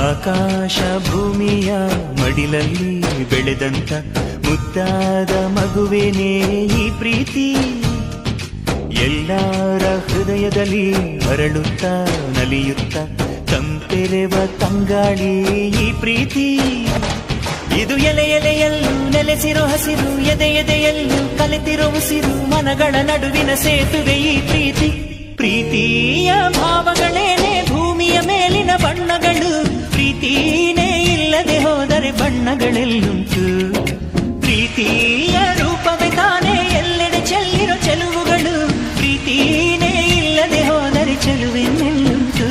ಆಕಾಶ ಭೂಮಿಯ ಮಡಿಲಲ್ಲಿ ಬೆಳೆದಂತ ಮುದ್ದಾದ ಮಗುವೇನೇ ಈ ಪ್ರೀತಿ, ಎಲ್ಲರ ಹೃದಯದಲ್ಲಿ ಹರಳುತ್ತಾ ನಲಿಯುತ್ತ ತಂಪೆರೆವ ತಂಗಾಳಿ ಈ ಪ್ರೀತಿ. ಇದು ಎಲೆ ಎಲೆಯಲ್ಲೂ ನೆಲೆಸಿರೋ ಹಸಿರು, ಎದೆ ಎದೆಯಲ್ಲೂ ಕಲೆತಿರೋ ಉಸಿರು, ಮನಗಳ ನಡುವಿನ ಸೇತುವೆ ಈ ಪ್ರೀತಿ. ಪ್ರೀತಿಯ ಭಾವಗಳೇನೆ ಭೂಮಿಯ ಮೇಲಿನ ಬಣ್ಣಗಳು, ಪ್ರೀತಿನೇ ಇಲ್ಲದೆ ಹೋದರೆ ಬಣ್ಣಗಳೆಲ್ಲುಂಟು. ಪ್ರೀತಿಯ ರೂಪವೇ ತಾನೇ ಎಲ್ಲೆಡೆ ಚೆಲ್ಲಿರೋ ಚೆಲುವುಗಳು, ಪ್ರೀತಿನೇ ಇಲ್ಲದೆ ಹೋದರೆ ಚೆಲುವೆನ್ನೆಲ್ಲುಂಟು.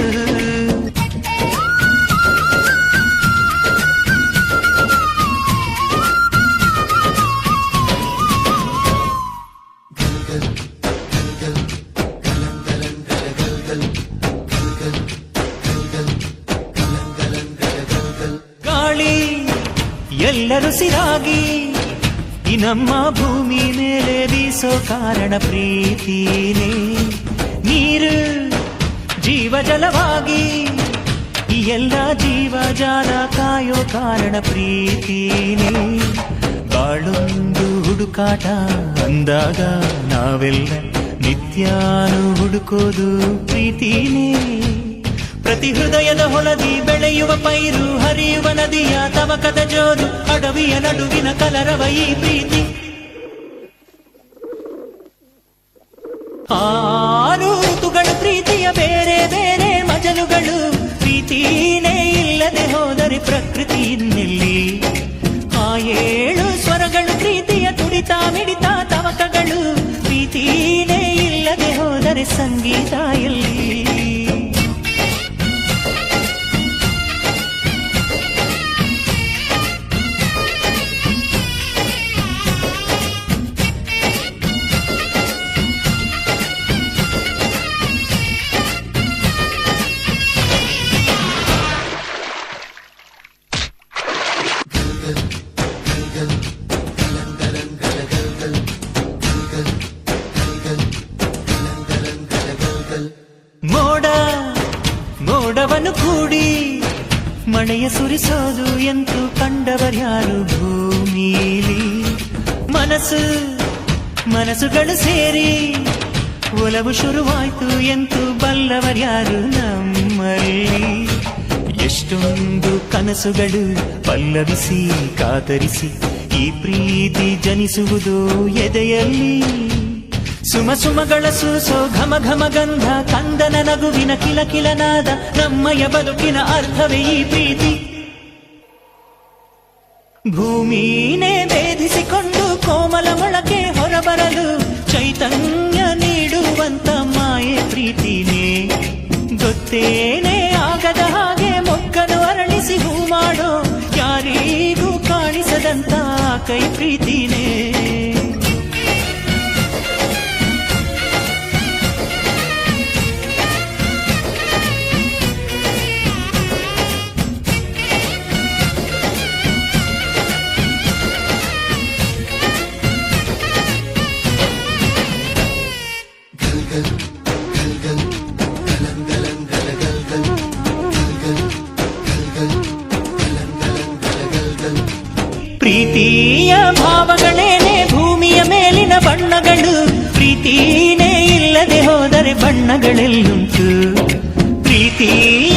ಗಾಳಿ ಎಲ್ಲರೂ ಸಿರಾಗಿ ಈ ನಮ್ಮ ಭೂಮಿ ಮೇಲೆ ಬೀಸೋ ಕಾರಣ ಪ್ರೀತಿನೇ, ನೀರು ಜೀವ ಜಲವಾಗಿ ಈ ಎಲ್ಲ ಜೀವ ಜಾಲ ಕಾಯೋ ಕಾರಣ ಪ್ರೀತಿನೇ. ಬಾಳೊಂದು ಹುಡುಕಾಟ ಅಂದಾಗ ನಾವೆಲ್ಲ ನಿತ್ಯಾನು ಹುಡುಕೋದು ಪ್ರೀತಿನೇ. ಪ್ರತಿ ಹೃದಯದ ಹೊಲದಿ ಬೆಳೆಯುವ ಪೈರು, ಹರಿಯುವ ನದಿಯ ತವಕದ ಜೋರು, ಅಡವಿಯ ನಡುವಿನ ಕಲರವ ಈ ಪ್ರೀತಿ. ಆರು ಋತುಗಳು ಪ್ರೀತಿಯ ಬೇರೆ ಬೇರೆ ಮಜಲುಗಳು, ಪ್ರೀತಿನೇ ಇಲ್ಲದೆ ಹೋದರೆ ಪ್ರಕೃತಿ ಇನ್ನೆಲ್ಲಿ. ಆ ಏಳು ಸ್ವರಗಳು ಪ್ರೀತಿಯ ತುಡಿತ ಮಿಡಿತ ತವಕಗಳು, ಪ್ರೀತಿನೇ ಇಲ್ಲದೆ ಹೋದರೆ ಸಂಗೀತ ಎಲ್ಲಿ. ಮೋಡವನ್ನು ಕೂಡಿ ಮಳೆಯ ಸುರಿಸೋದು ಎಂತೂ ಕಂಡವರ್ಯಾರು ಭೂಮಿಲಿ. ಮನಸ್ಸುಗಳು ಸೇರಿ ಒಲವು ಶುರುವಾಯ್ತು ಎಂತೂ ಬಲ್ಲವರ್ಯಾರು ನಮ್ಮಲ್ಲಿ. ಎಷ್ಟೊಂದು ಕನಸುಗಳು ಪಲ್ಲವಿಸಿ ಕಾತರಿಸಿ ಈ ಪ್ರೀತಿ ಜನಿಸುವುದು ಎದೆಯಲ್ಲಿ. ಸುಮಸುಮಗಳ ಸೂಸೋ ಘಮ ಘಮ ಗಂಧ, ಕಂದನ ನಗುವಿನ ಕಿಲ ಕಿಲನಾದ, ನಮ್ಮಯ ಬದುಕಿನ ಅರ್ಥವೇ ಈ ಪ್ರೀತಿ. ಭೂಮಿನೇ ಭೇದಿಸಿಕೊಂಡು ಕೋಮಲ ಮೊಳಕೆ ಹೊರಬರಲು ಚೈತನ್ಯ ನೀಡುವಂತ ಮಾಯೆ ಪ್ರೀತಿನೇ. ಗೊತ್ತೇನೆ ಆಗದ ಹಾಗೆ ಮೊಗ್ಗನು ಅರಳಿಸಿ ಹೂ ಮಾಡೋ ಯಾರಿಗೂ ಕಾಣಿಸದಂತ ಕೈ ಪ್ರೀತಿನೇ. ಪ್ರೀತಿಯ ಭಾವಗಳೇನೆ ಭೂಮಿಯ ಮೇಲಿನ ಬಣ್ಣಗಳು, ಪ್ರೀತಿನೇ ಇಲ್ಲದೆ ಹೋದರೆ ಬಣ್ಣಗಳೆಲ್ಲುಂಟು. ಪ್ರೀತಿಯ